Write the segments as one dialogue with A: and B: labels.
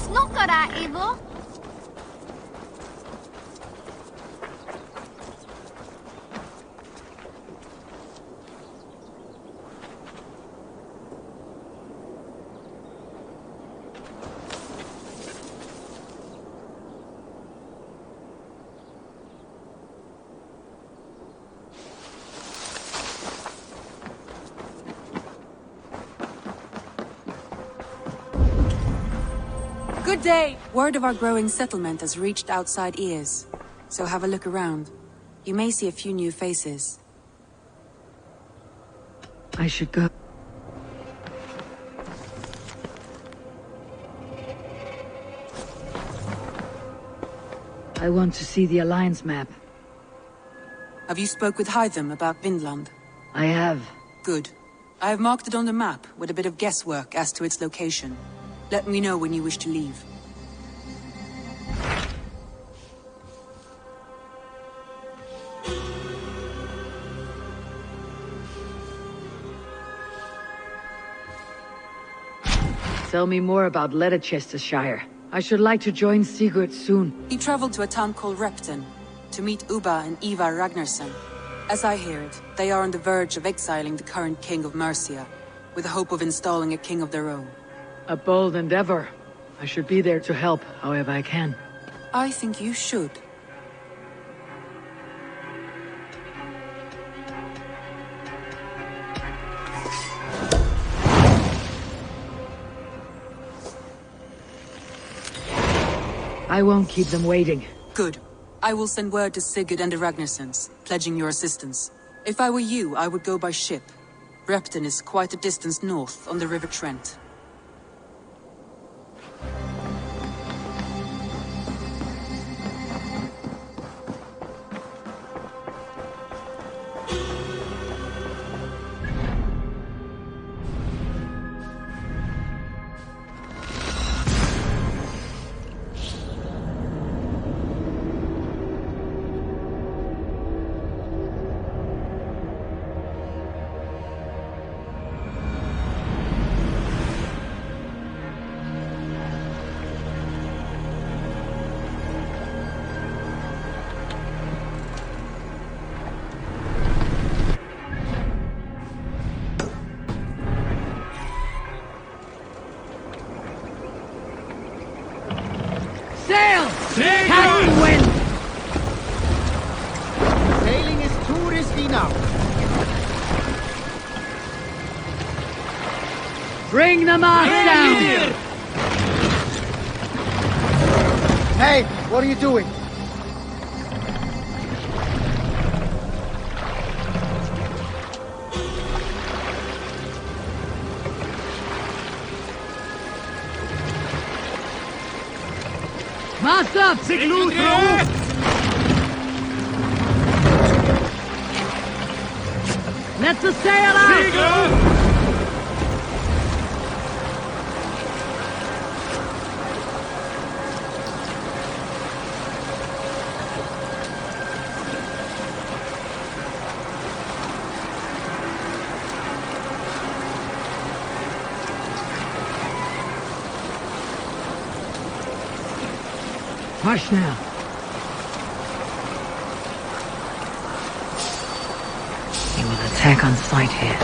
A: Snooker that, Evo.
B: Good day! Word of our growing settlement has reached outside ears, so have a look around. You may see a few new faces.
C: I should go. I want to see the Alliance map.
B: Have you spoke with Hytham about Vinland?
C: I have.
B: Good. I have marked it on the map with a bit of guesswork as to its location. Let me know when you wish to leave.
C: Tell me more about Ledecesterscire. I should like to join Sigurd soon.
B: He traveled to a town called Repton to meet Ubba and Ivar Ragnarsson. As I hear it, they are on the verge of exiling the current king of Mercia, with the hope of installing a king of their own.
C: A bold endeavor. I should be there to help however I can.
B: I think you should.
C: I won't keep them waiting.
B: Good. I will send word to Sigurd and the Ragnarssons, pledging your assistance. If I were you, I would go by ship. Repton is quite a distance north on the River Trent.
C: Sail! Captain Wind!
D: Sailing is too risky now.
C: Bring the mast down!
D: Hey, what are you doing?
C: Mast up! Let the sail out! Hush now. He will attack on sight here.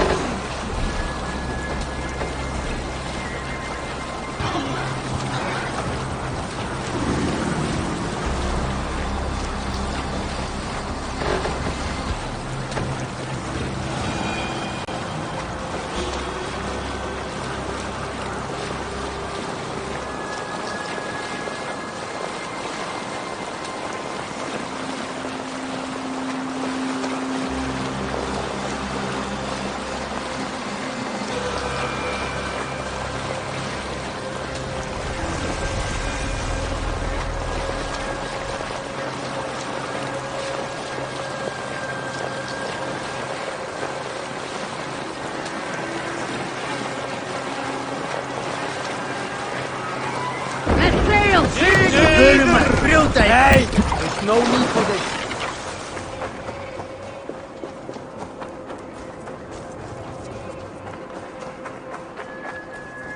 D: Hey! There's no need for this.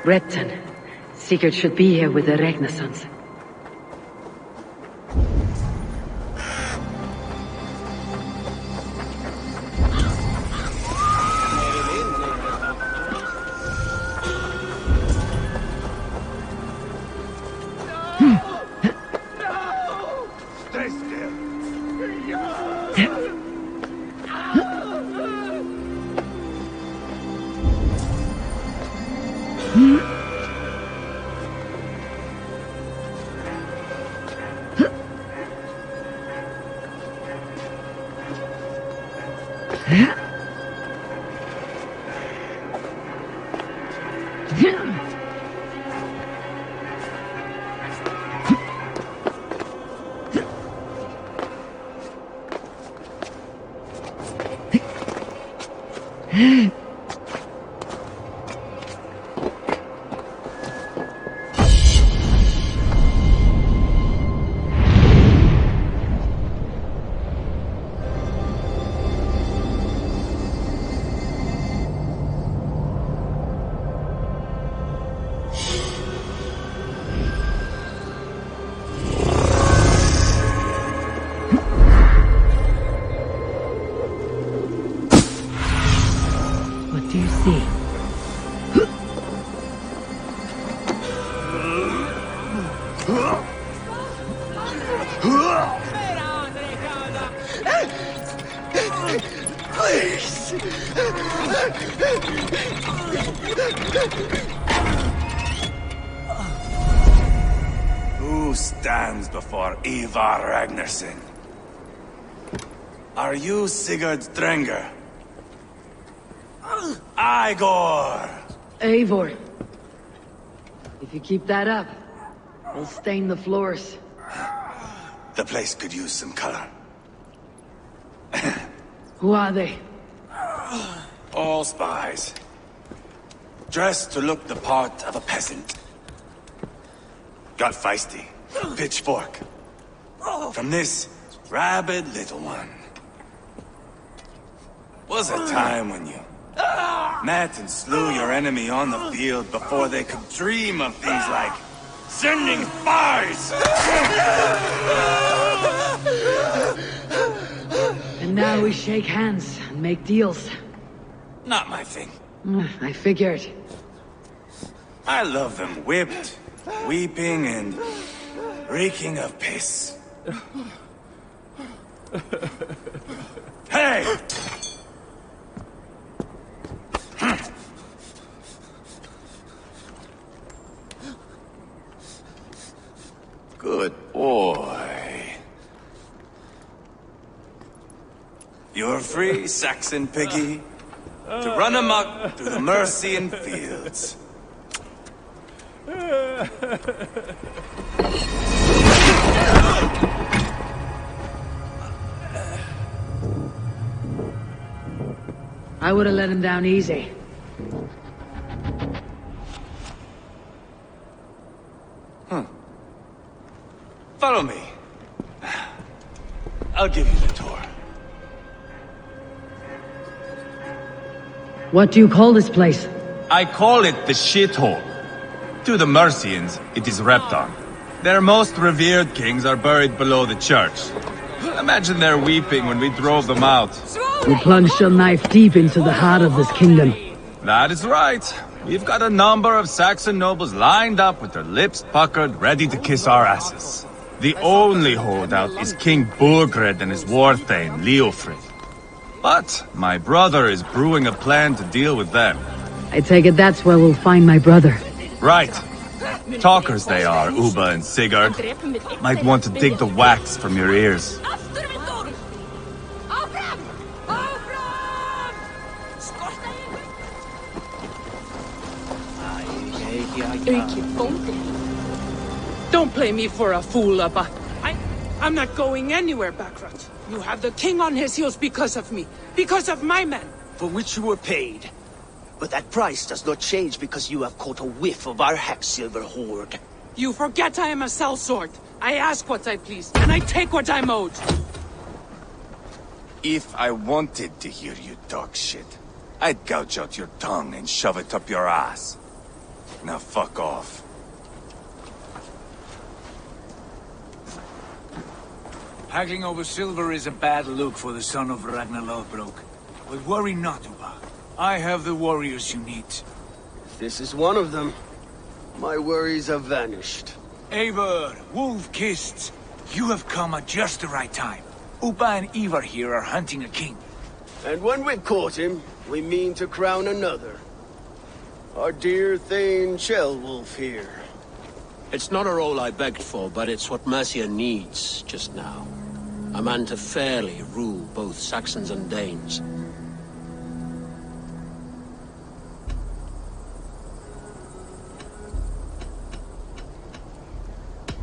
C: Repton. Sigurd should be here with the Ragnarsons. Do you see?
D: Please!
A: Who stands before Ivar Ragnarsson? Are you Sigurd Drenger? Igor!
C: Eivor. If you keep that up, we'll stain the floors.
A: The place could use some color.
C: Who are they?
A: All spies. Dressed to look the part of a peasant. Got feisty. Pitchfork. From this rabid little one. Was a time when you met and slew your enemy on the field before they could dream of things like sending spies!
C: And now we shake hands and make deals.
A: Not my thing.
C: I figured.
A: I love them whipped, weeping, and reeking of piss. Hey! Good boy. You're free, Saxon piggy, to run amok through the Mercian fields.
C: I would have let him down easy.
A: Follow me. I'll give you the tour.
C: What do you call this place?
E: I call it the shithole. To the Mercians, it is Repton. Their most revered kings are buried below the church. Imagine their weeping when we drove them out.
C: You plunged your knife deep into the heart of this kingdom.
E: That is right. We've got a number of Saxon nobles lined up with their lips puckered, ready to kiss our asses. The only holdout is King Burgred and his war thane, Leofrid. But my brother is brewing a plan to deal with them.
C: I take it that's where we'll find my brother.
E: Right. Talkers they are, Uba and Sigurd. Might want to dig the wax from your ears.
F: Don't play me for a fool, Abba. I'm not going anywhere, Backrot. You have the king on his heels because of me. Because of my men.
G: For which you were paid. But that price does not change because you have caught a whiff of our Hacksilver hoard.
F: You forget I am a sellsword. I ask what I please, and I take what I'm owed.
A: If I wanted to hear you talk shit, I'd gouge out your tongue and shove it up your ass. Now fuck off.
H: Haggling over silver is a bad look for the son of Ragnar Lothbrok. But worry not, Uba. I have the warriors you need.
G: If this is one of them, my worries have vanished.
H: Eivor, Wolf-Kissed, you have come at just the right time. Uba and Ivar here are hunting a king.
G: And when we've caught him, we mean to crown another. Our dear Thane Ceolwulf here.
I: It's not a role I begged for, but it's what Mercia needs just now. A man to fairly rule both Saxons and Danes.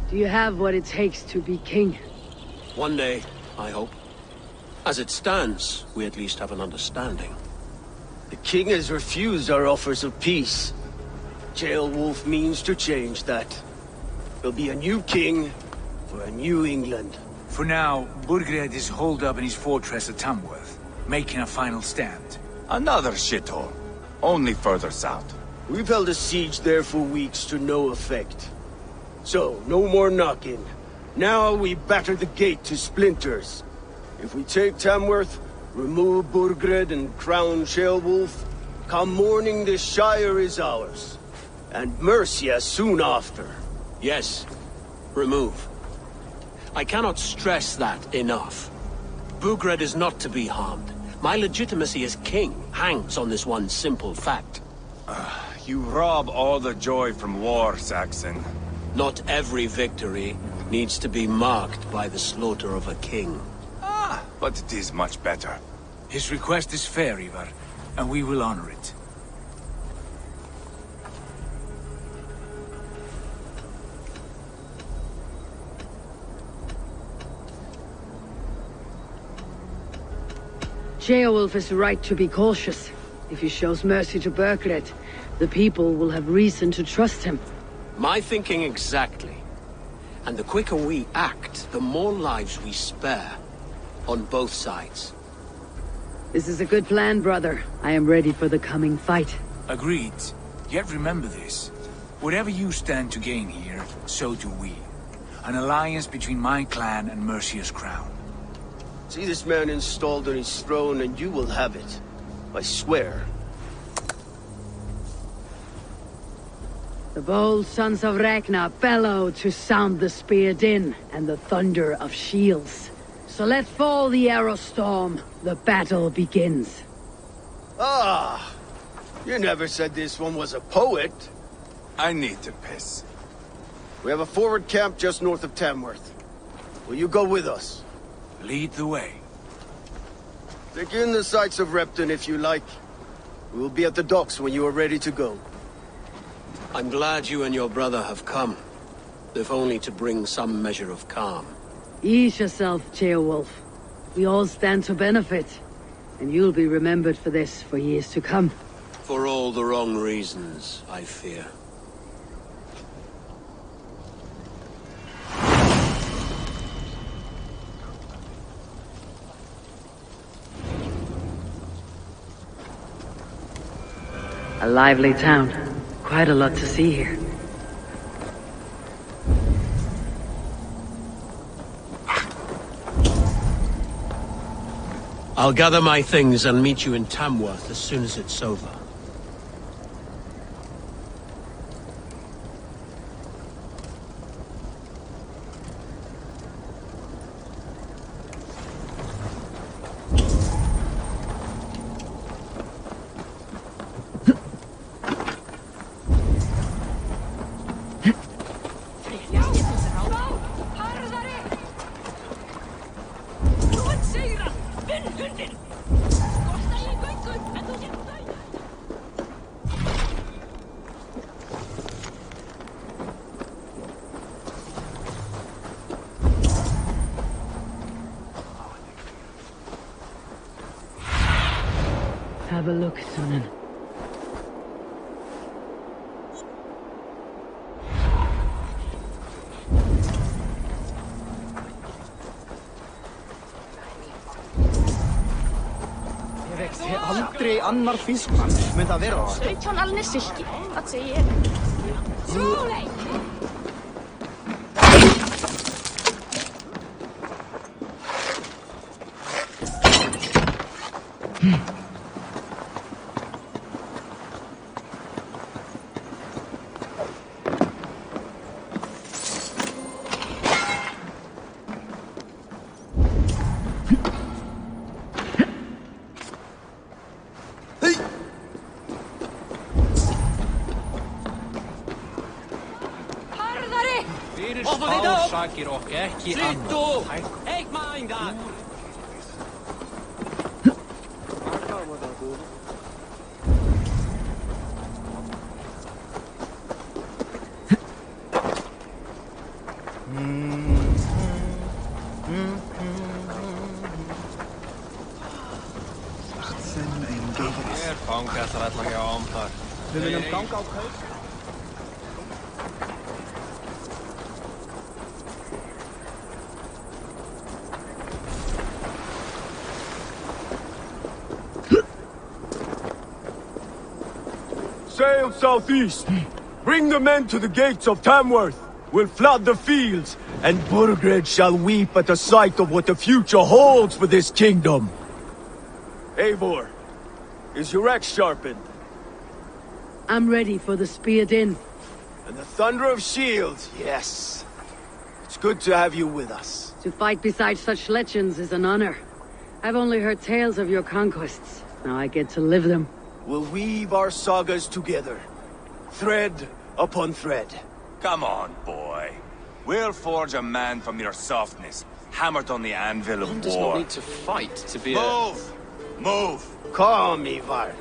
C: Do you have what it takes to be king?
I: One day, I hope. As it stands, we at least have an understanding.
G: The king has refused our offers of peace. Ceolwulf means to change that. There'll be a new king for a new England.
H: For now, Burgred is holed up in his fortress at Tamworth, making a final stand.
E: Another shithole. Only further south.
G: We've held a siege there for weeks to no effect. So, no more knocking. Now we batter the gate to splinters. If we take Tamworth, remove Burgred and crown Ceolwulf, come morning the Shire is ours. And Mercia soon after.
I: Yes, remove. I cannot stress that enough. Burgred is not to be harmed. My legitimacy as king hangs on this one simple fact.
E: You rob all the joy from war, Saxon.
I: Not every victory needs to be marked by the slaughter of a king.
E: But it is much better.
H: His request is fair, Ivar, and we will honor it.
C: Ceolwulf is right to be cautious. If he shows mercy to Burgred, the people will have reason to trust him.
I: My thinking exactly. And the quicker we act, the more lives we spare. On both sides.
C: This is a good plan, brother. I am ready for the coming fight.
H: Agreed. Yet remember this. Whatever you stand to gain here, so do we. An alliance between my clan and Mercia's crown.
G: See this man installed on his throne and you will have it. I swear.
C: The bold sons of Ragnar bellow to sound the spear din and the thunder of shields. So let fall the arrow storm. The battle begins.
G: Ah! You never said this one was a poet.
E: I need to piss.
G: We have a forward camp just north of Tamworth. Will you go with us?
H: Lead the way.
G: Take in the sights of Repton if you like. We will be at the docks when you are ready to go.
I: I'm glad you and your brother have come. If only to bring some measure of calm.
C: Ease yourself, Ceolwulf. We all stand to benefit. And you'll be remembered for this for years to come.
I: For all the wrong reasons, I fear.
C: A lively town. Quite a lot to see here.
I: I'll gather my things and meet you in Tamworth as soon as it's over.
C: Have a look, Sunan.
D: Ég vekti aldrei annar fiskmann mun það vera.
J: 17 alnir silki. Vad säger du?
G: Sail southeast. Bring the men to the gates of Tamworth. We'll flood the fields, and Burgred shall weep at the sight of what the future holds for this kingdom. Eivor, is your axe sharpened?
C: I'm ready for the spear din.
G: And the thunder of shields, yes. It's good to have you with us.
C: To fight beside such legends is an honor. I've only heard tales of your conquests. Now I get to live them.
G: We'll weave our sagas together, thread upon thread.
A: Come on, boy. We'll forge a man from your softness, hammered on the anvil of
I: One
A: war.
I: does not need to fight to be
A: Move! Move!
G: Calm, Ivar.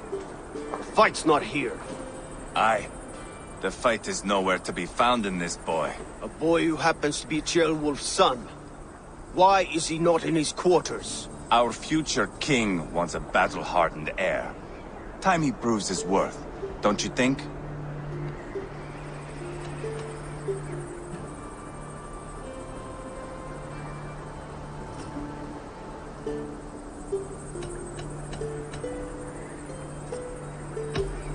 G: The fight's not here.
A: Aye. The fight is nowhere to be found in this boy.
G: A boy who happens to be Ceolwulf's son. Why is he not in his quarters?
A: Our future king wants a battle-hardened heir. Time he proves his worth, don't you think?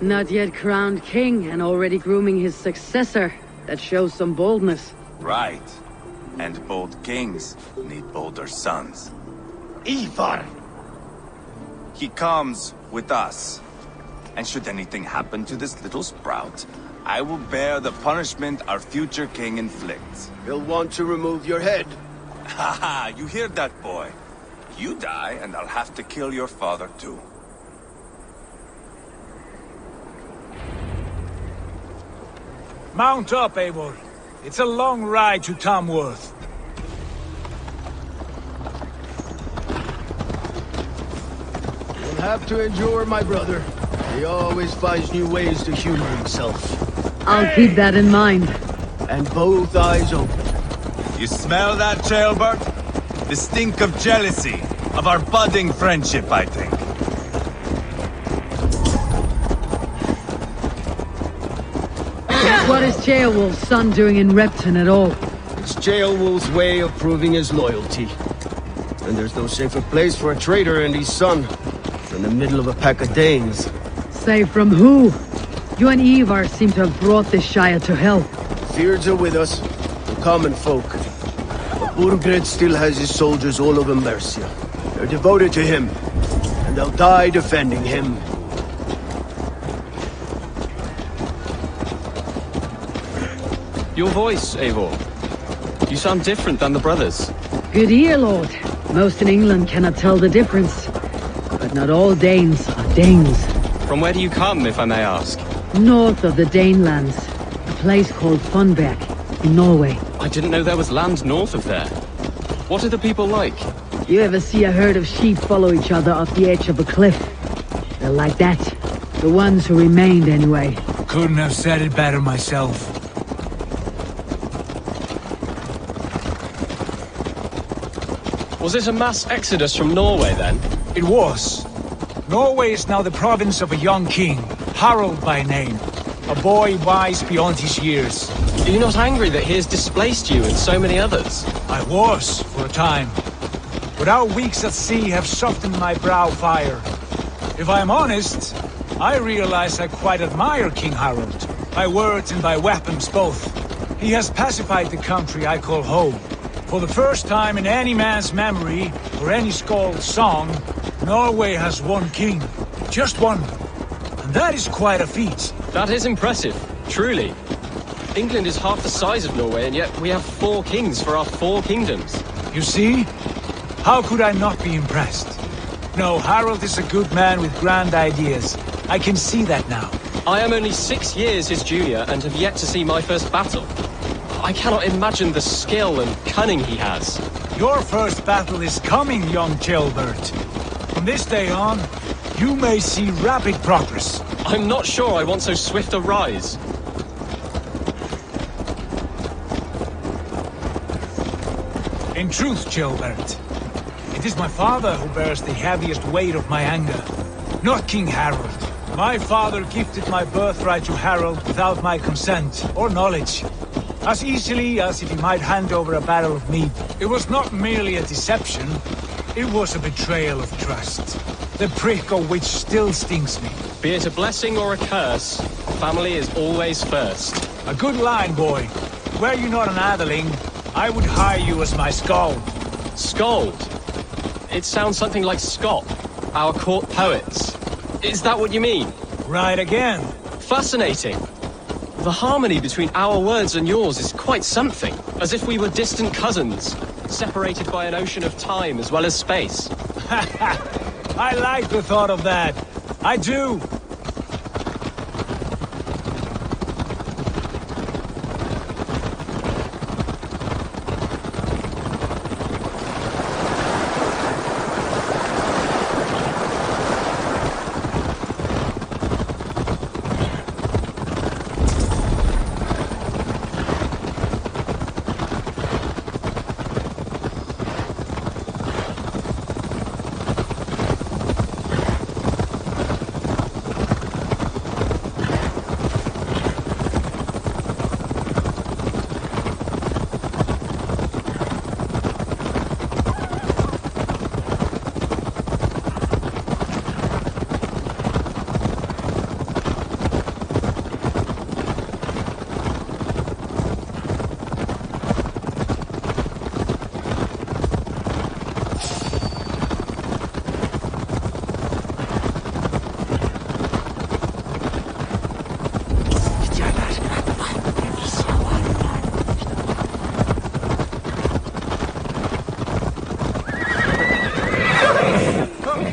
C: Not yet crowned king and already grooming his successor. That shows some boldness.
A: Right. And bold kings need bolder sons.
G: Ivar!
A: He comes with us. And should anything happen to this little sprout, I will bear the punishment our future king inflicts.
G: He'll want to remove your head.
A: Haha, you hear that, boy? You die, and I'll have to kill your father, too.
H: Mount up, Eivor. It's a long ride to Tamworth.
G: You'll have to endure, my brother. He always finds new ways to humor himself.
C: I'll keep that in mind.
G: And both eyes open.
A: You smell that, Ceolbert? The stink of jealousy, of our budding friendship, I think.
C: What is Ceolwulf's son doing in Repton at all?
G: It's Ceolwulf's way of proving his loyalty. And there's no safer place for a traitor and his son than the middle of a pack of Danes.
C: Say from who? You and Ivar seem to have brought this Shire to hell.
G: Fears are with us, the common folk. But Burgred still has his soldiers all over Mercia. They're devoted to him, and they'll die defending him.
I: Your voice, Eivor. You sound different than the brothers.
C: Good ear, Lord. Most in England cannot tell the difference. But not all Danes are Danes.
I: From where do you come, if I may ask?
C: North of the Danelands. A place called Funberg, in Norway.
I: I didn't know there was land north of there. What are the people like?
C: You ever see a herd of sheep follow each other off the edge of a cliff? They're like that. The ones who remained, anyway.
H: Couldn't have said it better myself.
I: Was it a mass exodus from Norway, then?
H: It was. Norway is now the province of a young king, Harald by name. A boy wise beyond his years.
I: Are you not angry that he has displaced you and so many others?
H: I was, for a time. But our weeks at sea have softened my brow fire. If I am honest, I realize I quite admire King Harald. By words and by weapons both. He has pacified the country I call home. For the first time in any man's memory, or any skald's song, Norway has one king. Just one. And that is quite a feat.
I: That is impressive, truly. England is half the size of Norway, and yet we have 4 kings for our 4 kingdoms.
H: You see? How could I not be impressed? No, Harald is a good man with grand ideas. I can see that now.
I: I am only 6 years his junior and have yet to see my first battle.
K: I cannot imagine the skill and cunning he has.
H: Your first battle is coming, young Ceolwulf. From this day on, you may see rapid progress.
K: I'm not sure I want so swift a rise.
H: In truth, Ceolwulf, it is my father who bears the heaviest weight of my anger, not King Harold. My father gifted my birthright to Harold without my consent or knowledge, as easily as if he might hand over a barrel of mead. It was not merely a deception, it was a betrayal of trust, the prick of which still stings me.
K: Be it a blessing or a curse, family is always first.
H: A good line, boy. Were you not an atheling, I would hire you as my skald.
K: Skald? It sounds something like Scott, our court poets. Is that what you mean?
H: Right again.
K: Fascinating. The harmony between our words and yours is quite something. As if we were distant cousins, separated by an ocean of time as well as space.
H: I like the thought of that. I do.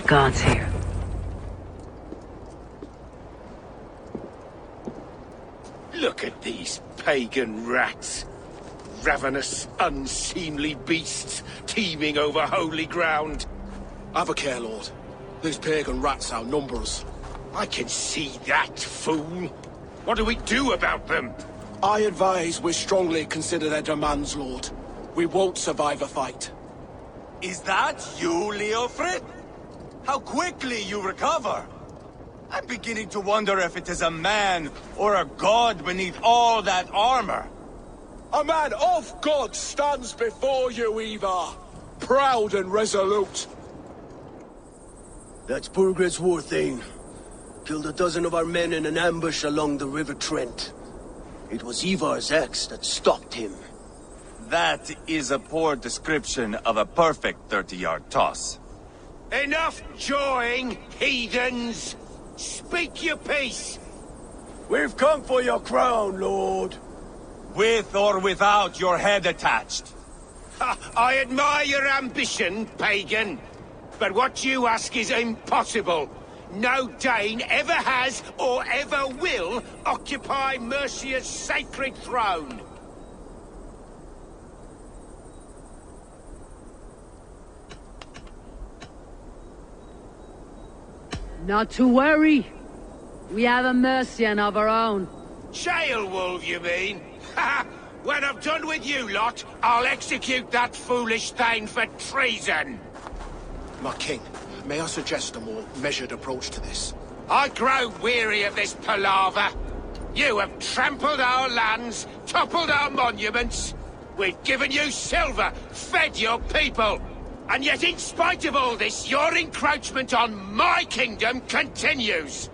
C: God's here.
G: Look at these pagan rats. Ravenous, unseemly beasts teeming over holy ground.
L: Have a care, Lord. These pagan rats outnumber us.
G: I can see that, fool. What do we do about them?
L: I advise we strongly consider their demands, Lord. We won't survive a fight.
A: Is that you, Leofrid? How quickly you recover! I'm beginning to wonder if it is a man or a god beneath all that armor.
L: A man of God stands before you, Ivar. Proud and resolute.
G: That's Burgred's war thane. Killed a dozen of our men in an ambush along the River Trent. It was Ivar's axe that stopped him.
A: That is a poor description of a perfect 30-yard toss.
G: Enough jawing, heathens! Speak your peace!
L: We've come for your crown, Lord.
A: With or without your head attached.
G: Ha, I admire your ambition, pagan. But what you ask is impossible. No Dane ever has or ever will occupy Mercia's sacred throne.
C: Not to worry. We have a Mercian of our own.
G: Ceolwulf, you mean? Ha! When I'm done with you lot, I'll execute that foolish thing for treason.
L: My king, may I suggest a more measured approach to this?
G: I grow weary of this palaver. You have trampled our lands, toppled our monuments. We've given you silver, fed your people. And yet, in spite of all this, your encroachment on my kingdom continues.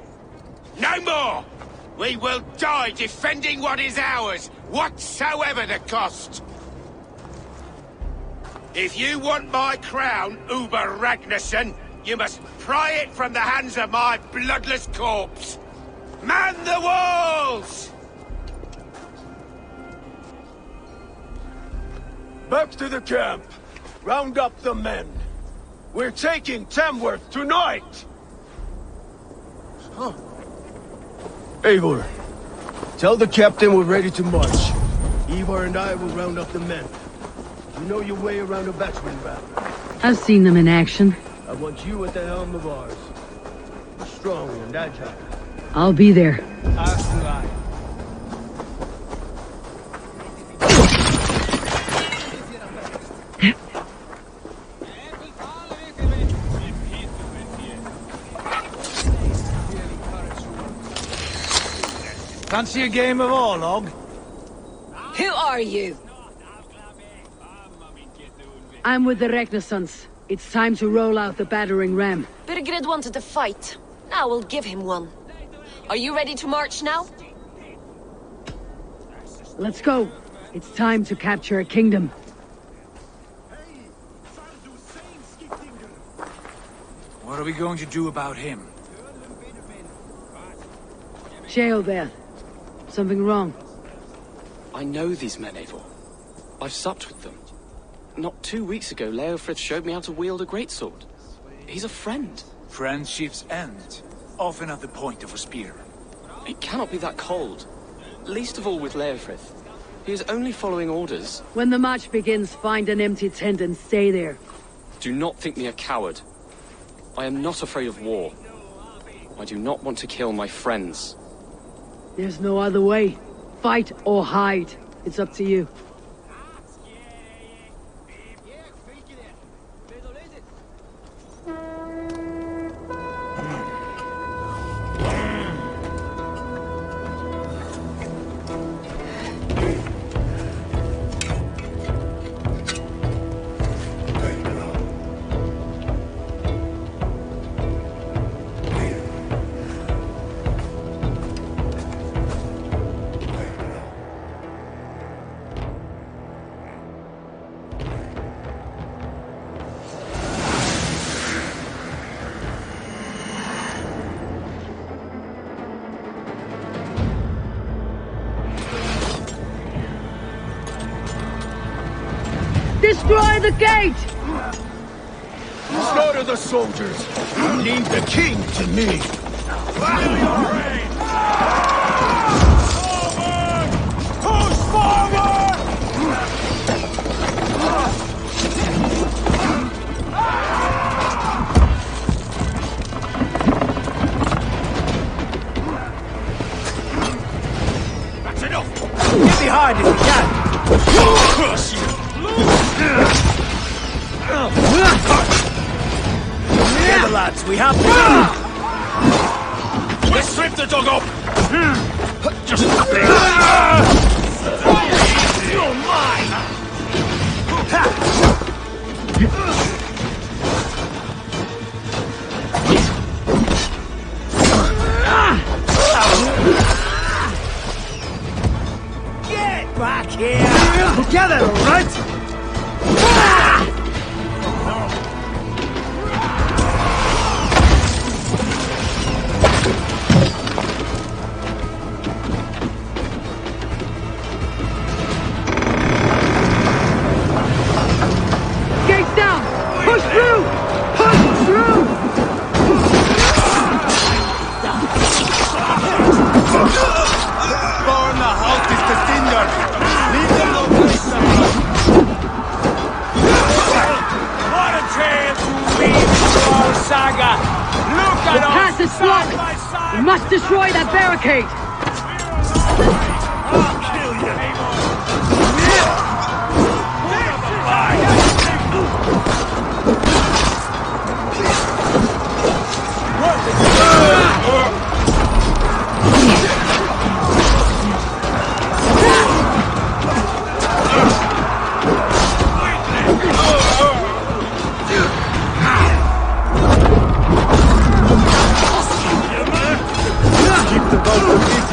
G: No more! We will die defending what is ours, whatsoever the cost. If you want my crown, Uber Ragnarsson, you must pry it from the hands of my bloodless corpse. Man the walls!
L: Back to the camp. Round up the men. We're taking Tamworth tonight!
G: Eivor, tell the captain we're ready to march. Ivar and I will round up the men. You know your way around a battering ram.
C: I've seen them in action.
G: I want you at the helm of ours. Strong and agile.
C: I'll be there.
H: As do I. Fancy a game of Orlog?
M: Who are you?
C: I'm with the Renaissance. It's time to roll out the battering ram.
M: Burgred wanted to fight. Now we'll give him one. Are you ready to march now?
C: Let's go. It's time to capture a kingdom.
H: What are we going to do about him?
C: Ceolwulf. Something wrong?
K: I know these men, Eivor. I've supped with them. Not 2 weeks ago, Leofrith showed me how to wield a greatsword. He's a friend.
H: Friendships end, often at the point of a spear.
K: It cannot be that cold. Least of all with Leofrith. He is only following orders.
C: When the march begins, find an empty tent and stay there.
K: Do not think me a coward. I am not afraid of war. I do not want to kill my friends.
C: There's no other way. Fight or hide. It's up to you. Destroy the gate!
L: Slaughter the soldiers! Leave the king to me! Forward! Push forward! That's enough!
D: Get behind if you can!
L: Crush you!
D: Together, lads, we have to.
L: Let's strip the dog up! Just you're mine!
D: Get back here! Together, all right?
C: Gates down! Push through! Push through!
A: Burn the house is the cinder! Leave them alone!
H: What a tale to weave through our saga! Look at
C: The pass is blocked! We must destroy that barricade!
L: I'll kill you!
A: Keep the boat from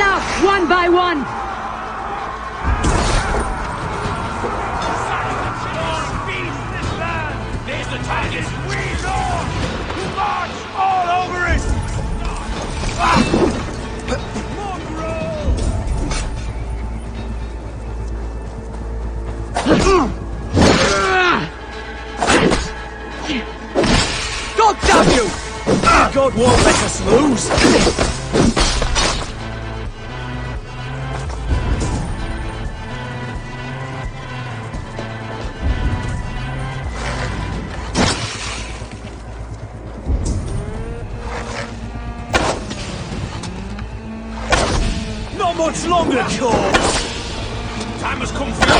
C: out, one by one!
A: There's the target! We Lord! March all over it!
D: God damn you! God won't let us lose! Not much longer, Cole!
A: Time has come for you!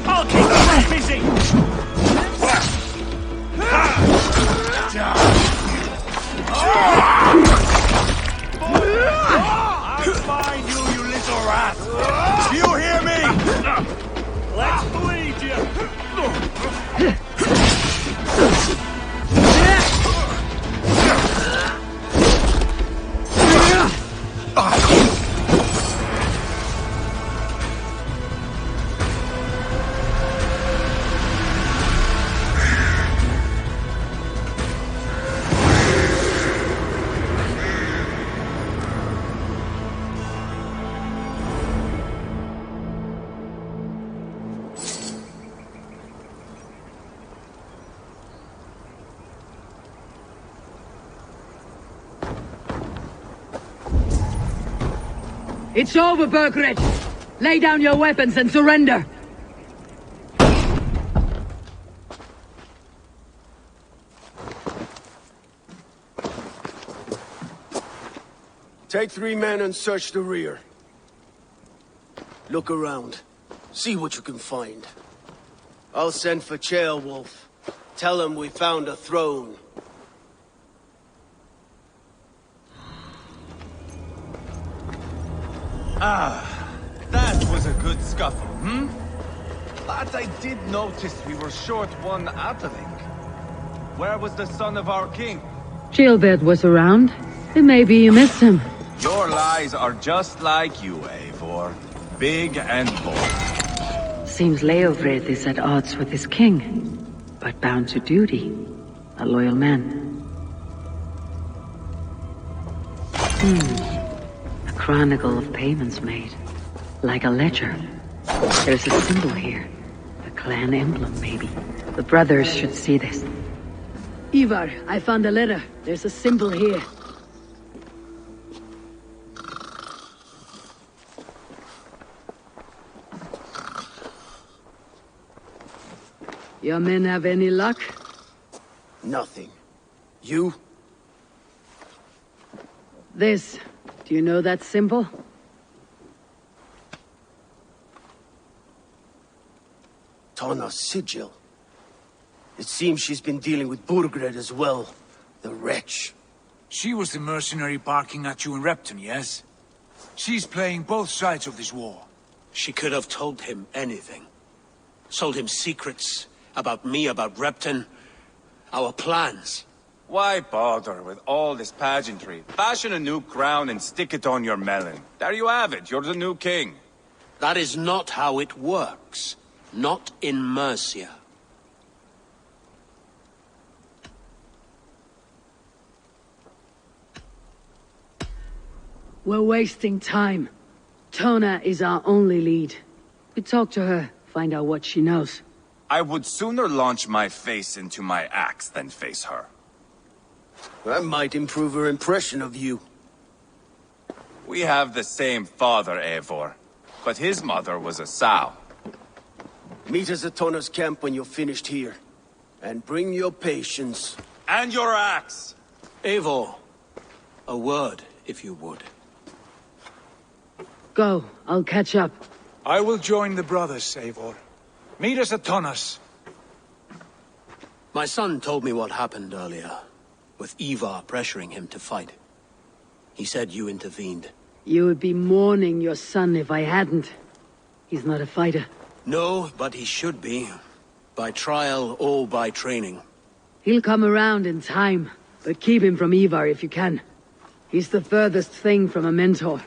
D: I'll keep them busy!
A: I'll find you, you little rat! Do you hear me?
D: Let's bleed you!
C: It's over, Burgred! Lay down your weapons and surrender!
G: Take 3 men and search the rear. Look around. See what you can find. I'll send for Ceolwulf. Tell him we found a throne.
E: That was a good scuffle, hmm? But I did notice we were short one Atheling. Where was the son of our king?
C: Ceolbert was around. Maybe you missed him.
E: Your lies are just like you, Eivor. Big and bold.
B: Seems Leofred is at odds with his king, but bound to duty. A loyal man. A chronicle of payments made. Like a ledger. There's a symbol here. A clan emblem, maybe. The brothers should see this.
C: Ivar, I found a letter. There's a symbol here. Your men have any luck?
G: Nothing. You?
C: This. Do you know that symbol?
G: Tana's sigil. It seems she's been dealing with Burgred as well. The wretch.
H: She was the mercenary barking at you in Repton, yes? She's playing both sides of this war.
I: She could have told him anything. Sold him secrets about me, about Repton, our plans.
E: Why bother with all this pageantry? Fashion a new crown and stick it on your melon. There you have it, you're the new king.
I: That is not how it works. Not in Mercia.
C: We're wasting time. Tona is our only lead. We talk to her, find out what she knows.
E: I would sooner launch my face into my axe than face her.
G: That might improve her impression of you.
E: We have the same father, Eivor, but his mother was a sow.
G: Meet us at Tona's camp when you're finished here. And bring your patience.
E: And your axe!
I: Eivor, a word, if you would.
C: Go, I'll catch up.
H: I will join the brothers, Eivor. Meet us at Tonas.
I: My son told me what happened earlier, with Ivar pressuring him to fight. He said you intervened.
C: You would be mourning your son if I hadn't. He's not a fighter.
I: No, but he should be. By trial or by training.
C: He'll come around in time, but keep him from Ivar if you can. He's the furthest thing from a mentor.